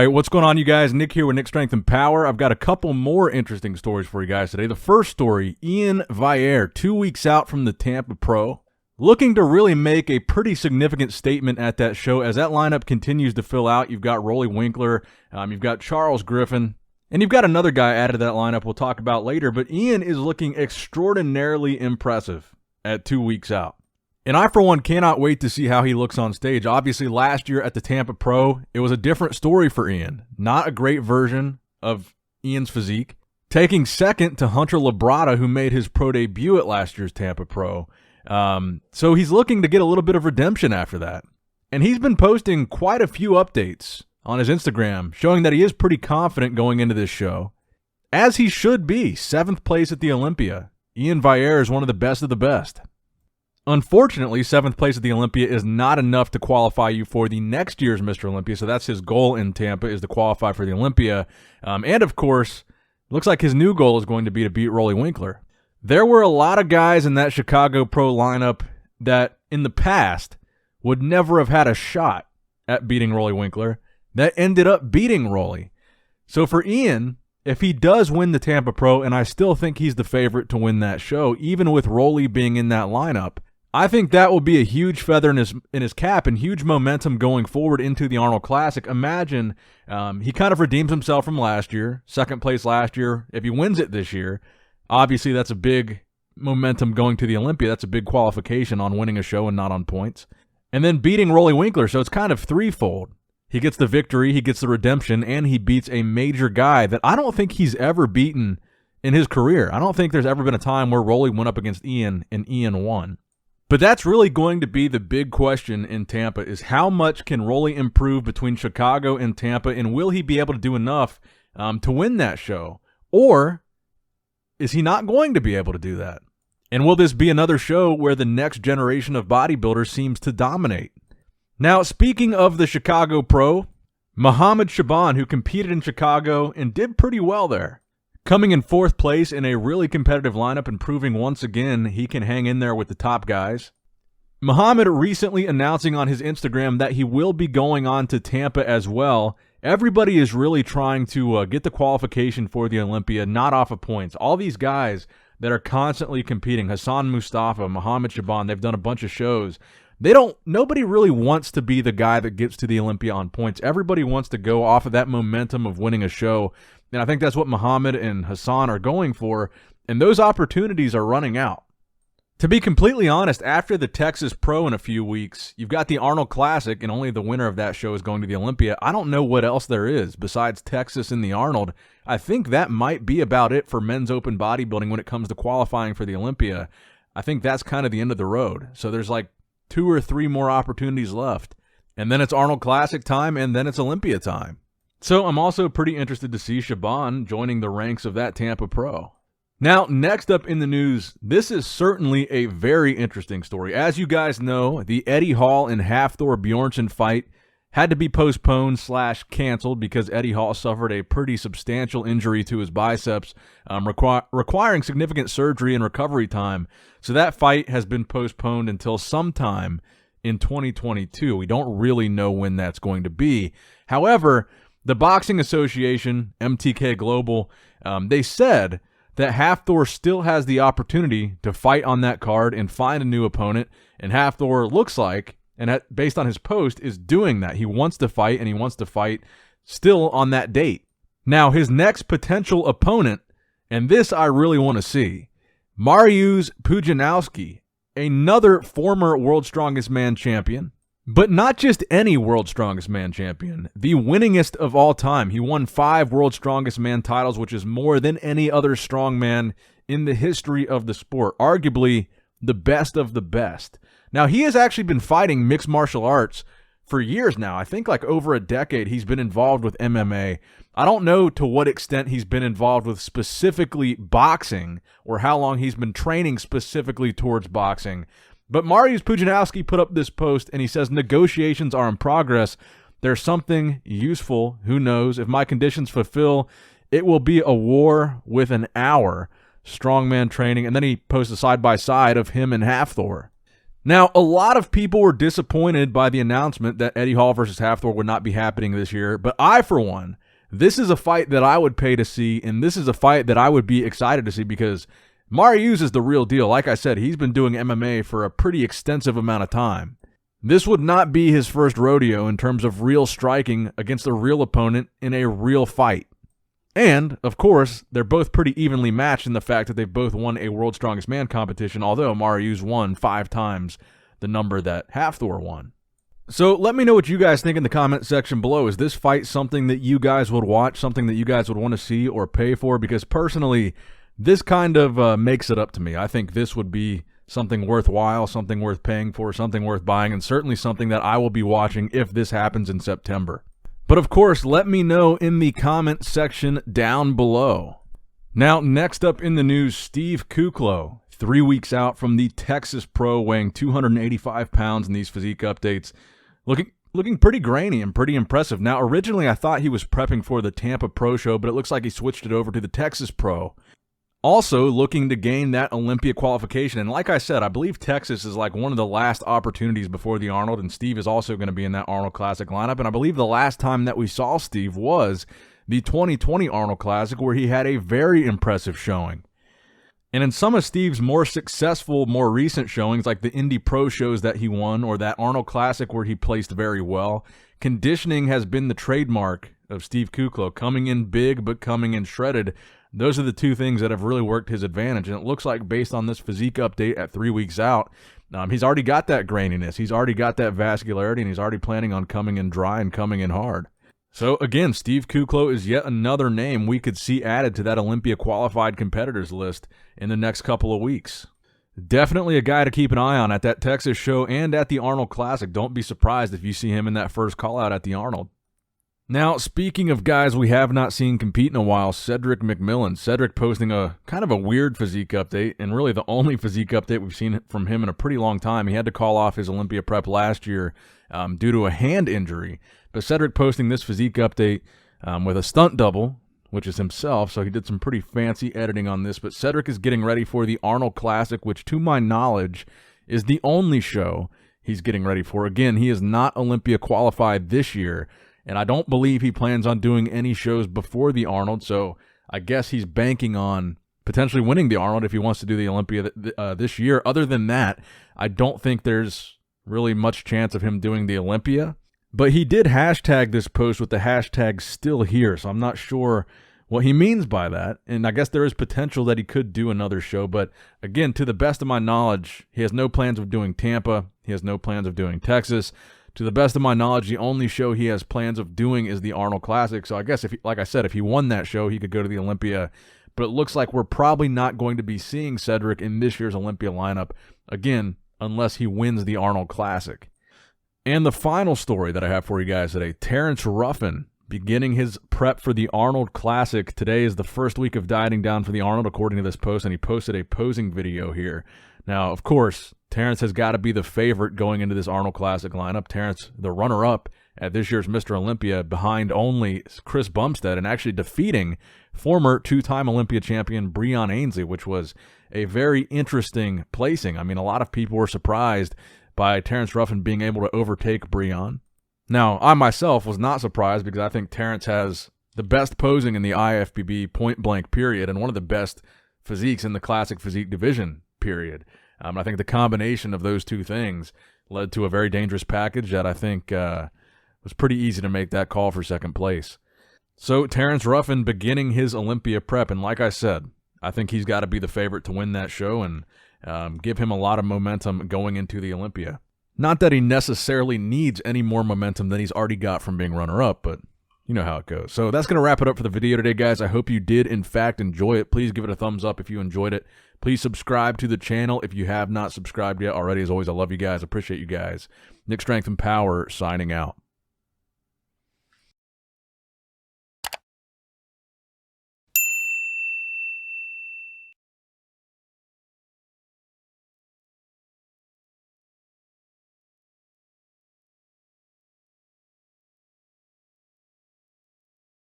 right, what's going on, you guys? Nick here with Nick Strength and Power. I've got a couple more interesting stories for you guys today. The first story, Iain 2 weeks out from the Tampa Pro, looking to really make a pretty significant statement at that show as that lineup continues to fill out. You've got Rolly Winkler, you've got Charles Griffin, and you've got another guy added to that lineup we'll talk about later, but Iain is looking extraordinarily impressive at 2 weeks out. And I, for one, cannot wait to see how he looks on stage. Obviously, last year at the Tampa Pro, it was a different story for Iain. Not a great version of Iain's physique. Taking second to Hunter Labrada, who made his pro debut at last year's Tampa Pro. So he's looking to get a little bit of redemption after that. And he's been posting quite a few updates on his Instagram, showing that he is pretty confident going into this show. As he should be, 7th place at the Olympia. Iain Valliere is one of the best of the best. Unfortunately, 7th place at the Olympia is not enough to qualify you for the next year's Mr. Olympia, so that's his goal in Tampa, is to qualify for the Olympia. And, of course, looks like his new goal is going to be to beat Rolly Winkler. There were a lot of guys in that Chicago Pro lineup that, in the past, would never have had a shot at beating Rolly Winkler that ended up beating Rolly. So for Iain, if he does win the Tampa Pro, and I still think he's the favorite to win that show, even with Rolly being in that lineup, I think that will be a huge feather in his cap and huge momentum going forward into the Arnold Classic. Imagine he kind of redeems himself from last year, 2nd place last year. If he wins it this year, obviously that's a big momentum going to the Olympia. That's a big qualification on winning a show and not on points. And then beating Rolly Winkler, so it's kind of threefold. He gets the victory, he gets the redemption, and he beats a major guy that I don't think he's ever beaten in his career. I don't think there's ever been a time where Rolly went up against Iain and Iain won. But that's really going to be the big question in Tampa, is how much can Rolly improve between Chicago and Tampa, and will he be able to do enough to win that show? Or is he not going to be able to do that? And will this be another show where the next generation of bodybuilders seems to dominate? Now, speaking of the Chicago Pro, Mohammed Shaaban, who competed in Chicago and did pretty well there, coming in 4th place in a really competitive lineup and proving once again he can hang in there with the top guys. Mohammed recently announcing on his Instagram that he will be going on to Tampa as well. Everybody is really trying to get the qualification for the Olympia, not off of points. All these guys that are constantly competing, Hassan Mustafa, Mohammed Shaaban, they've done a bunch of shows. Nobody really wants to be the guy that gets to the Olympia on points. Everybody wants to go off of that momentum of winning a show. And I think that's what Mohammed and Hassan are going for, and those opportunities are running out. To be completely honest, after the Texas Pro in a few weeks, you've got the Arnold Classic, and only the winner of that show is going to the Olympia. I don't know what else there is besides Texas and the Arnold. I think that might be about it for men's open bodybuilding when it comes to qualifying for the Olympia. I think that's kind of the end of the road. So there's like 2 or 3 more opportunities left. And then it's Arnold Classic time, and then it's Olympia time. So I'm also pretty interested to see Shaaban joining the ranks of that Tampa Pro. Now, next up in the news, this is certainly a very interesting story. As you guys know, the Eddie Hall and Hafthor Bjornsson fight had to be postponed / canceled because Eddie Hall suffered a pretty substantial injury to his biceps, requiring significant surgery and recovery time. So that fight has been postponed until sometime in 2022. We don't really know when that's going to be. However, the Boxing Association, MTK Global, they said that Hafthor still has the opportunity to fight on that card and find a new opponent, and Hafthor looks like, and based on his post, is doing that. He wants to fight, and he wants to fight still on that date. Now, his next potential opponent, and this I really want to see, Mariusz Pudzianowski, another former World's Strongest Man champion, but not just any World's Strongest Man champion, the winningest of all time. He won 5 World's Strongest Man titles, which is more than any other strongman in the history of the sport, arguably the best of the best. Now, he has actually been fighting mixed martial arts for years now. I think like over a decade he's been involved with MMA. I don't know to what extent he's been involved with specifically boxing or how long he's been training specifically towards boxing. But Mariusz Pudzianowski put up this post, and he says, negotiations are in progress. There's something useful. Who knows? If my conditions fulfill, it will be a war with an hour. Strongman training. And then he posts a side-by-side of him and Hafthor. Now, a lot of people were disappointed by the announcement that Eddie Hall versus Hafthor would not be happening this year, but I, for one, this is a fight that I would pay to see, and this is a fight that I would be excited to see because Mariusz is the real deal. Like I said, he's been doing MMA for a pretty extensive amount of time. This would not be his first rodeo in terms of real striking against a real opponent in a real fight. And, of course, they're both pretty evenly matched in the fact that they've both won a World's Strongest Man competition, although Mariusz won 5 times the number that Hafthor won. So let me know what you guys think in the comment section below. Is this fight something that you guys would watch, something that you guys would want to see or pay for? Because personally, this kind of makes it up to me. I think this would be something worthwhile, something worth paying for, something worth buying, and certainly something that I will be watching if this happens in September. But of course, let me know in the comment section down below. Now, next up in the news, Steve Kuclo, 3 weeks out from the Texas Pro, weighing 285 pounds in these physique updates, looking pretty grainy and pretty impressive. Now, originally I thought he was prepping for the Tampa Pro show, but it looks like he switched it over to the Texas Pro. Also looking to gain that Olympia qualification. And like I said, I believe Texas is like one of the last opportunities before the Arnold, and Steve is also going to be in that Arnold Classic lineup. And I believe the last time that we saw Steve was the 2020 Arnold Classic, where he had a very impressive showing. And in some of Steve's more successful, more recent showings, like the Indy Pro shows that he won, or that Arnold Classic where he placed very well, conditioning has been the trademark of Steve Kuclo, coming in big but coming in shredded. Those are the two things that have really worked his advantage, and it looks like based on this physique update at 3 weeks out, he's already got that graininess, he's already got that vascularity, and he's already planning on coming in dry and coming in hard. So again, Steve Kuclo is yet another name we could see added to that Olympia qualified competitors list in the next couple of weeks. Definitely a guy to keep an eye on at that Texas show and at the Arnold Classic. Don't be surprised if you see him in that first call out at the Arnold. Now, speaking of guys we have not seen compete in a while, Cedric Mcmillan. Cedric posting a kind of a weird physique update, and really the only physique update we've seen from him in a pretty long time. He had to call off his Olympia prep last year due to a hand injury. But Cedric posting this physique update with a stunt double, which is himself, so he did some pretty fancy editing on this. But Cedric is getting ready for the Arnold Classic, which to my knowledge is the only show he's getting ready for. Again, he is not Olympia qualified this year, and I don't believe he plans on doing any shows before the Arnold, so I guess he's banking on potentially winning the Arnold if he wants to do the Olympia this year. Other than that, I don't think there's really much chance of him doing the Olympia. But he did hashtag this post with the hashtag still here, so I'm not sure what he means by that. And I guess there is potential that he could do another show. But again, to the best of my knowledge, he has no plans of doing Tampa. He has no plans of doing Texas. To the best of my knowledge, the only show he has plans of doing is the Arnold Classic. So I guess, like I said, if he won that show, he could go to the Olympia. But it looks like we're probably not going to be seeing Cedric in this year's Olympia lineup, again, unless he wins the Arnold Classic. And the final story that I have for you guys today, Terrence Ruffin beginning his prep for the Arnold Classic. Today is the first week of dieting down for the Arnold, according to this post, and he posted a posing video here. Now, of course, Terrence has got to be the favorite going into this Arnold Classic lineup. Terrence, the runner-up at this year's Mr. Olympia, behind only Chris Bumstead, and actually defeating former two-time Olympia champion Breon Ainsley, which was a very interesting placing. I mean, a lot of people were surprised by Terrence Ruffin being able to overtake Breon. Now, I myself was not surprised because I think Terrence has the best posing in the IFBB point-blank period and one of the best physiques in the classic physique division period. I think the combination of those two things led to a very dangerous package that I think was pretty easy to make that call for second place. So Terrence Ruffin beginning his Olympia prep, and like I said, I think he's got to be the favorite to win that show and give him a lot of momentum going into the Olympia. Not that he necessarily needs any more momentum than he's already got from being runner-up, but you know how it goes. So that's going to wrap it up for the video today, guys. I hope you did, in fact, enjoy it. Please give it a thumbs up if you enjoyed it. Please subscribe to the channel if you have not subscribed yet already. As always, I love you guys. Appreciate you guys. Nick Strength and Power signing out.